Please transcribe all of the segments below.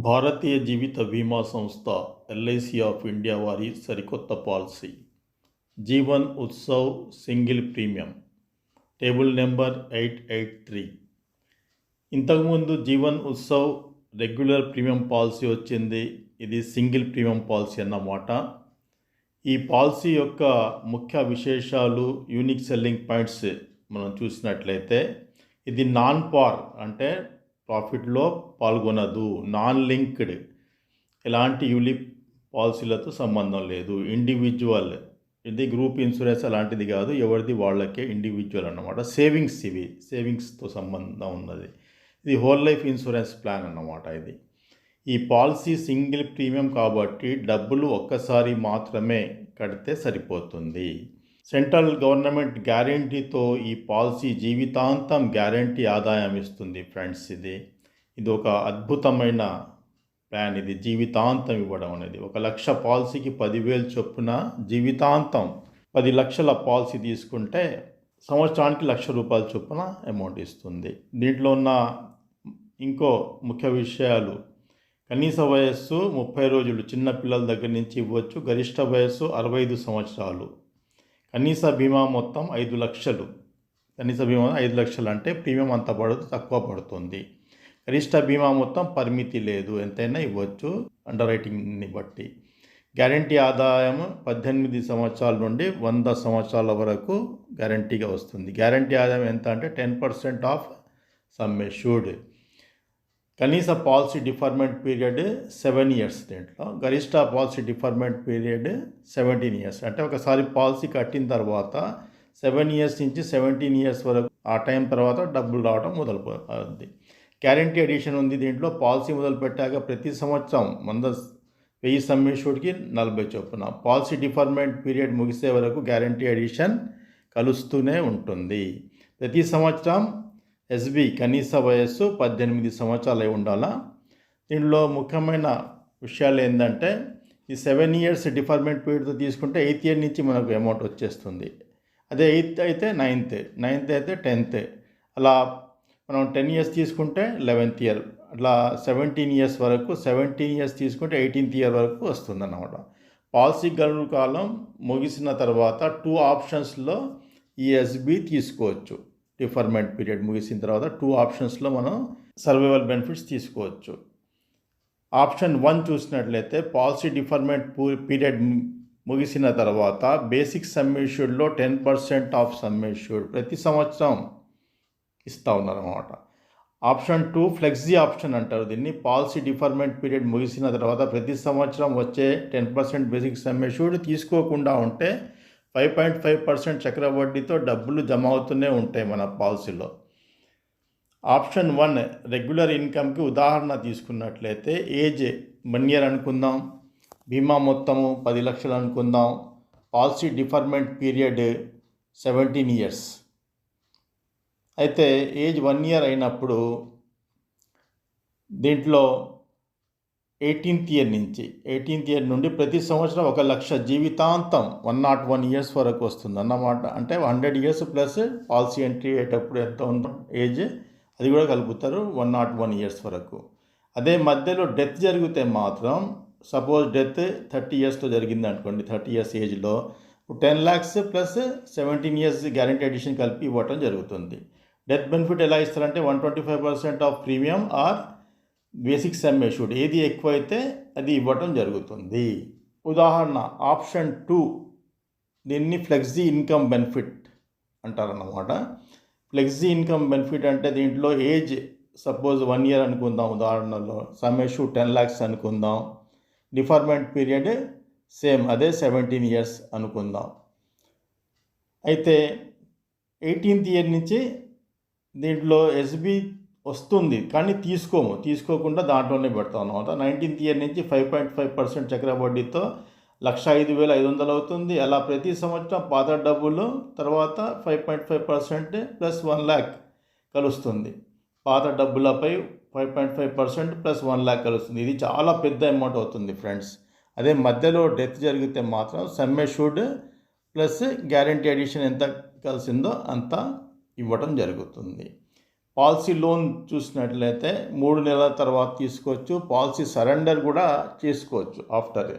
భారతీయ జీవిత బీమా సంస్థ LIC of India వారి సరికొత్త policy Jeevan Utsav single premium table number 883. ఇంతకుముందు Jeevan Utsav regular premium policy వచ్చింది. ఇది సింగిల్ ప్రీమియం పాలసీ అన్నమాట. ఈ పాలసీ యొక్క ముఖ్య విశేషాలు, యూనిక్ సెల్లింగ్ పాయింట్స్ మనం చూసినట్లయితే, ఇది నాన్ పార్ అంటే ప్రాఫిట్లో పాల్గొనదు, నాన్ లింక్డ్, ఎలాంటి యూలిప్ పాలసీలతో సంబంధం లేదు, ఇండివిజువల్, ఇది గ్రూప్ ఇన్సూరెన్స్ అలాంటిది కాదు, ఎవరిది వాళ్ళకే ఇండివిజువల్ అన్నమాట. ఇవి సేవింగ్స్తో సంబంధం ఉన్నది. ఇది హోల్ లైఫ్ ఇన్సూరెన్స్ ప్లాన్ అన్నమాట. ఈ పాలసీ సింగిల్ ప్రీమియం కాబట్టి డబ్బులు ఒక్కసారి మాత్రమే కడితే సరిపోతుంది. సెంట్రల్ గవర్నమెంట్ గ్యారంటీతో ఈ పాలసీ జీవితాంతం గ్యారంటీ ఆదాయం ఇస్తుంది ఫ్రెండ్స్. ఇది ఒక అద్భుతమైన ప్లాన్. ఇది జీవితాంతం ఇవ్వడం అనేది. 1 లక్ష పాలసీకి 10,000 చొప్పున జీవితాంతం 10 లక్షల పాలసీ తీసుకుంటే సంవత్సరానికి ₹1,00,000 చొప్పున అమౌంట్ ఇస్తుంది. దీంట్లో ఉన్న ఇంకో ముఖ్య విషయాలు, కనీస వయస్సు 30 రోజులు చిన్న పిల్లల దగ్గర నుంచి ఇవ్వచ్చు. గరిష్ట వయస్సు 65 సంవత్సరాలు. కనీస బీమా మొత్తం 5 లక్షలు. కనీస బీమా 5 లక్షలు అంటే ప్రీమియం అంత పడదు, తక్కువ పడుతుంది. గరిష్ట బీమా మొత్తం పరిమితి లేదు, ఎంతైనా ఇవ్వచ్చు అండర్ రైటింగ్ని బట్టి. గ్యారంటీ ఆదాయం 18 సంవత్సరాల నుండి 100 సంవత్సరాల వరకు గ్యారంటీగా వస్తుంది. గ్యారంటీ ఆదాయం ఎంత అంటే 10% ఆఫ్ సమ్ ఎష్యూర్డ్. కనీస పాలసీ డిఫర్మెంట్ పీరియడ్ 7 ఇయర్స్. దీంట్లో గరిష్ట పాలసీ డిఫర్మెంట్ పీరియడ్ 17 ఇయర్స్. అంటే ఒకసారి పాలసీ కట్టిన తర్వాత 7 ఇయర్స్ నుంచి 17 ఇయర్స్ వరకు, ఆ టైం తర్వాత డబ్బులు రావడం మొదలుపోతుంది. గ్యారంటీ ఎడిషన్ ఉంది దీంట్లో. పాలసీ మొదలుపెట్టాక ప్రతి సంవత్సరం 100,000 సమ్ ఎష్యూర్డ్కి 40 చొప్పున. పాలసీ డిఫర్మెంట్ పీరియడ్ ముగిసే వరకు గ్యారంటీ ఎడిషన్ కలుస్తూనే ఉంటుంది. ప్రతి సంవత్సరం ఎస్బి కనీస వయస్సు 18 సంవత్సరాలు అయి ఉండాలా. దీనిలో ముఖ్యమైన విషయాలు ఏంటంటే, ఈ 7 ఇయర్స్ డిఫర్మెంట్ పీరియడ్తో తీసుకుంటే 8th ఇయర్ నుంచి మనకు అమౌంట్ వచ్చేస్తుంది. అదే 8th అయితే 9th అయితే 10th, అలా మనం 10 ఇయర్స్ తీసుకుంటే 11th ఇయర్, అట్లా 17 ఇయర్స్ వరకు, 17 ఇయర్స్ తీసుకుంటే 18th ఇయర్ వరకు వస్తుంది అన్నమాట. పాలసీ గడువు కాలం ముగిసిన తర్వాత 2 ఆప్షన్స్లో ఈ ఎస్బి తీసుకోవచ్చు. డిఫర్మెంట్ పీరియడ్ ముగిసిన తర్వాత 2 ఆప్షన్స్లో మనం సర్వైవల్ బెనిఫిట్స్ తీసుకోవచ్చు. ఆప్షన్ 1 చూసినట్లయితే, పాలసీ డిఫర్మెంట్ పీరియడ్ ముగిసిన తర్వాత బేసిక్ సమ్ ఎష్యూర్డ్లో 10% ఆఫ్ సమ్ ఎష్యూర్డ్ ప్రతి సంవత్సరం ఇస్తూ ఉన్నారన్నమాట. ఆప్షన్ 2 ఫ్లెక్సీ ఆప్షన్ అంటారు దీన్ని. పాలసీ డిఫర్మెంట్ పీరియడ్ ముగిసిన తర్వాత ప్రతి సంవత్సరం వచ్చే 10% బేసిక్ సమ్ ఎష్యూర్డ్ తీసుకోకుండా ఉంటే 5.5% చక్రవడ్డీతో డబ్బులు జమ అవుతూనే ఉంటాయి మన పాలసీలో. ఆప్షన్ 1 రెగ్యులర్ ఇన్కమ్కి ఉదాహరణ తీసుకున్నట్లయితే, ఏజ్ 1 ఇయర్ అనుకుందాం, బీమా మొత్తము 10 లక్షలు అనుకుందాం, పాలసీ డిఫర్మెంట్ పీరియడ్ 17 ఇయర్స్. అయితే ఏజ్ 1 ఇయర్ అయినప్పుడు దీంట్లో 18th ఇయర్ నుండి ప్రతి సంవత్సరం 1 లక్ష జీవితాంతం 101 ఇయర్స్ వరకు వస్తుంది అన్నమాట. అంటే 100 ఇయర్స్ ప్లస్ పాలసీ ఎంట్రీ అయ్యేటప్పుడు ఎంత ఉందో ఏజ్, అది కూడా కలుపుతారు, 101 ఇయర్స్ వరకు. అదే మధ్యలో డెత్ జరిగితే మాత్రం, సపోజ్ డెత్ 30 ఇయర్స్లో జరిగింది అనుకోండి, 30 ఇయర్స్ ఏజ్లో 10 lakhs plus 17 years guarantee addition కలిపి ఇవ్వటం జరుగుతుంది. డెత్ బెనిఫిట్ ఎలా ఇస్తారంటే 125% of premium or basic sum assured, ఏది ఎక్కువైతే అది ఇవ్వటం జరుగుతుంది. ఉదాహరణ ఆప్షన్ 2, దీన్ని ఫ్లెక్సీ ఇన్కమ్ బెనిఫిట్ అంటారన్నమాట. ఫ్లెక్సీ ఇన్కమ్ బెనిఫిట్ అంటే దీంట్లో ఏజ్ సపోజ్ 1 ఇయర్ అనుకుందాం ఉదాహరణలో, సమ్ ఎష్యూర్డ్ 10 lakhs అనుకుందాం, డిఫర్మెంట్ పీరియడ్ సేమ్ అదే 17 ఇయర్స్ అనుకుందాం. అయితే 18th ఇయర్ నుంచి దీంట్లో ఎస్బి వస్తుంది, కానీ తీసుకోకుండా దాంట్లోనే పెడతాం అన్నమాట. 19th ఇయర్ నుంచి 5.5% చక్రవడ్డీతో 1,05,500 అవుతుంది. అలా ప్రతి సంవత్సరం పాత డబ్బులు తర్వాత 5.5% ప్లస్ 1 lakh కలుస్తుంది. పాత డబ్బులపై 5.5% ప్లస్ 1 lakh కలుస్తుంది. ఇది చాలా పెద్ద అమౌంట్ అవుతుంది ఫ్రెండ్స్. అదే మధ్యలో డెత్ జరిగితే మాత్రం some assured plus guarantee edition ఎంత కలిసిందో అంత ఇవ్వడం జరుగుతుంది. పాలసీ లోన్ చూసినట్లయితే 3 నెలల తర్వాత తీసుకోవచ్చు. పాలసీ సరెండర్ కూడా చేసుకోవచ్చు ఆఫ్టర్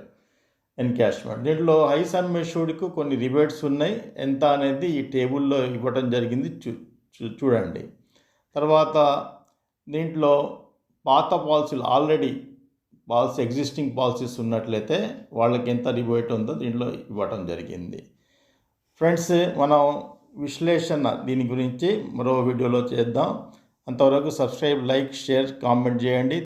ఎన్కాష్మెంట్. దీంట్లో హై సమ్ మెష్యూర్డ్కు కొన్ని రిబేట్స్ ఉన్నాయి. ఎంత అనేది ఈ టేబుల్లో ఇవ్వడం జరిగింది, చూడండి. తర్వాత దీంట్లో పాత పాలసీలు ఆల్రెడీ ఎగ్జిస్టింగ్ పాలసీస్ ఉన్నట్లయితే వాళ్ళకి ఎంత రిబేట్ ఉందో దీంట్లో ఇవ్వడం జరిగింది. ఫ్రెండ్స్, మనం విశ్లేషణ దీని గురించి మరో వీడియోలో చేద్దాం. అంతవరకు సబ్స్క్రైబ్, లైక్, షేర్, కామెంట్ చేయండి.